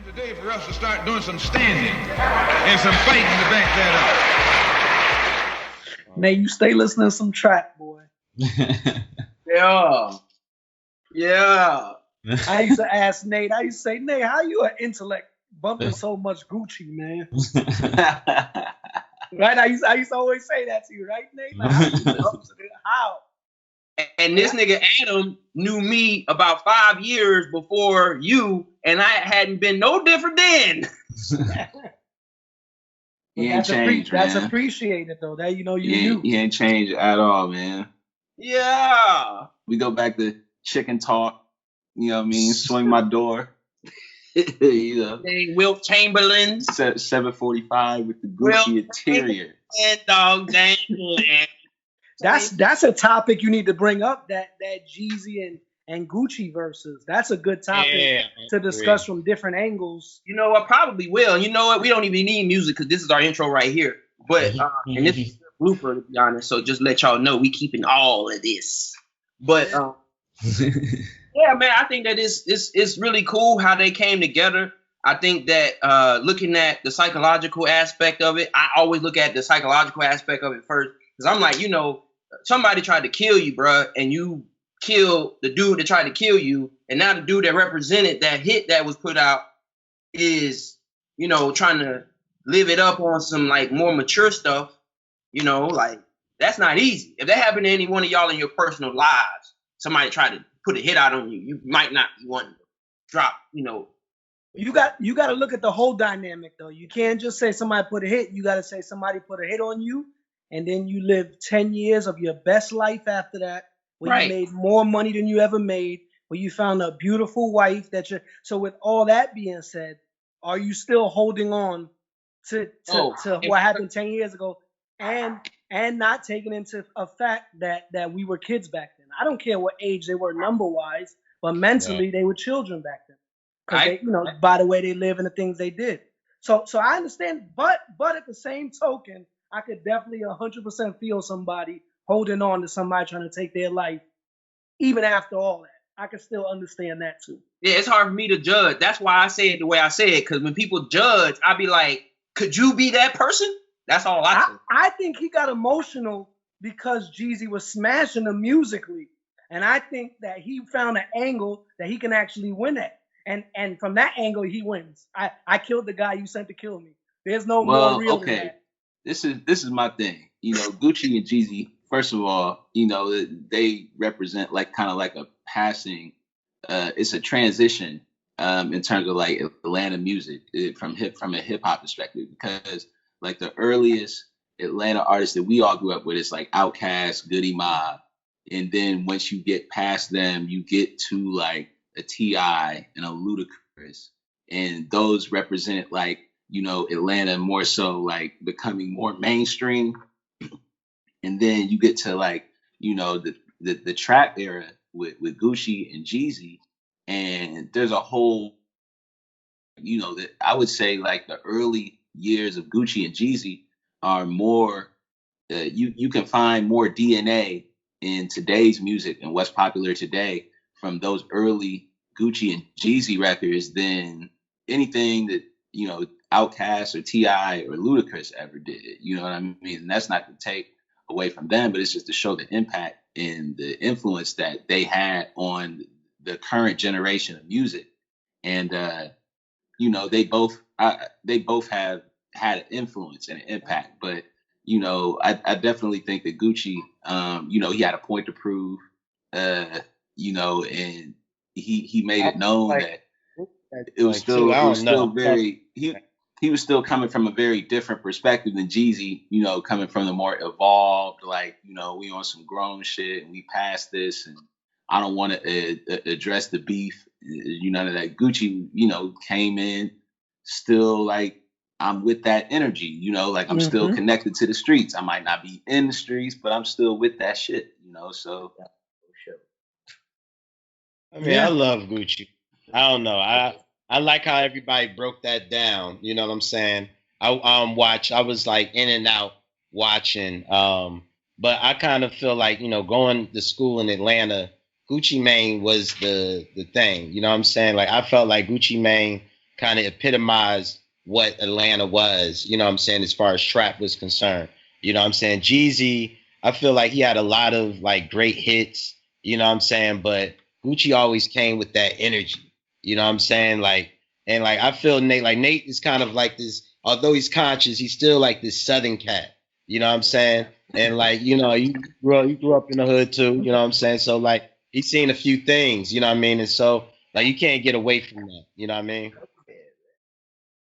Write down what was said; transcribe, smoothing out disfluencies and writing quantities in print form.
Today for us to start doing some standing and some fighting to back that up. Nate, you stay listening to some trap, boy. Yeah. Yeah. I used to ask Nate, say, Nate, how you an intellect bumping so much Gucci, man? Right? I used to always say that to you, right, Nate? Like, how? And this nigga Adam knew me about 5 years before you, and I hadn't been no different then. He ain't changed, man. That's appreciated, though. That you knew. He ain't changed at all, man. Yeah. We go back to chicken talk. You know what I mean? Swing my door. You know. Wilt Chamberlain. 745 with the Gucci interior. And dog dang. That's a topic you need to bring up. That Jeezy and Gucci versus. That's a good topic to discuss from different angles. You know what? Probably will. You know what? We don't even need music because this is our intro right here. But and this is a blooper, to be honest. So just let y'all know we keeping all of this. But yeah, man, I think that it's really cool how they came together. I think that looking at the psychological aspect of it, I always look at the psychological aspect of it first. Because I'm like, somebody tried to kill you, bruh, and you killed the dude that tried to kill you. And now the dude that represented that hit that was put out is, trying to live it up on some, like, more mature stuff. Like, that's not easy. If that happened to any one of y'all in your personal lives, somebody tried to put a hit out on you, you might not want to drop, You got to look at the whole dynamic, though. You can't just say somebody put a hit. You got to say somebody put a hit on you. And then you live 10 years of your best life after that, where you made more money than you ever made, where you found a beautiful wife so with all that being said, are you still holding on to what happened 10 years ago and not taking into effect that we were kids back then? I don't care what age they were number wise, but mentally they were children back then. Because by the way they live and the things they did. So I understand, but at the same token, I could definitely 100% feel somebody holding on to somebody trying to take their life, even after all that. I can still understand that too. Yeah, it's hard for me to judge. That's why I say it the way I say it, because when people judge, I be like, could you be that person? That's all I think. I think he got emotional because Jeezy was smashing him musically. And I think that he found an angle that he can actually win at. And from that angle, he wins. I killed the guy you sent to kill me. There's no more real than that. This is my thing. Gucci and Jeezy, first of all, they represent kind of like a passing, it's a transition in terms of like Atlanta music from a hip hop perspective, because like the earliest Atlanta artists that we all grew up with is like Outkast, Goody Mob. And then once you get past them, you get to like a T.I. and a Ludacris. And those represent like, Atlanta more so like becoming more mainstream. And then you get to like, the trap era with Gucci and Jeezy. And there's a whole, that I would say like the early years of Gucci and Jeezy are more, you can find more DNA in today's music and what's popular today from those early Gucci and Jeezy records than anything that, Outkast or T.I. or Ludacris ever did. You know what I mean? And that's not to take away from them, but it's just to show the impact and the influence that they had on the current generation of music. And, they both have had an influence and an impact. But, I definitely think that Gucci, he had a point to prove, and he made it known that it was still very, he was still coming from a very different perspective than Jeezy, coming from the more evolved, like, we on some grown shit and we passed this and I don't want to address the beef, none of that. Gucci, came in still like, I'm with that energy, like I'm still connected to the streets. I might not be in the streets, but I'm still with that shit, so. I mean, I love Gucci. I don't know. I like how everybody broke that down. You know what I'm saying? I was like in and out watching. But I kind of feel like, going to school in Atlanta, Gucci Mane was the thing. You know what I'm saying? Like I felt like Gucci Mane kind of epitomized what Atlanta was, you know what I'm saying, as far as trap was concerned. You know what I'm saying? Jeezy, I feel like he had a lot of like great hits, you know what I'm saying, but Gucci always came with that energy. You know what I'm saying? Like, and like I feel Nate is kind of like this, although he's conscious, he's still like this southern cat. You know what I'm saying? And like, you know, you grew up in the hood too, you know what I'm saying? So like he's seen a few things, you know what I mean? And so like you can't get away from that, you know what I mean?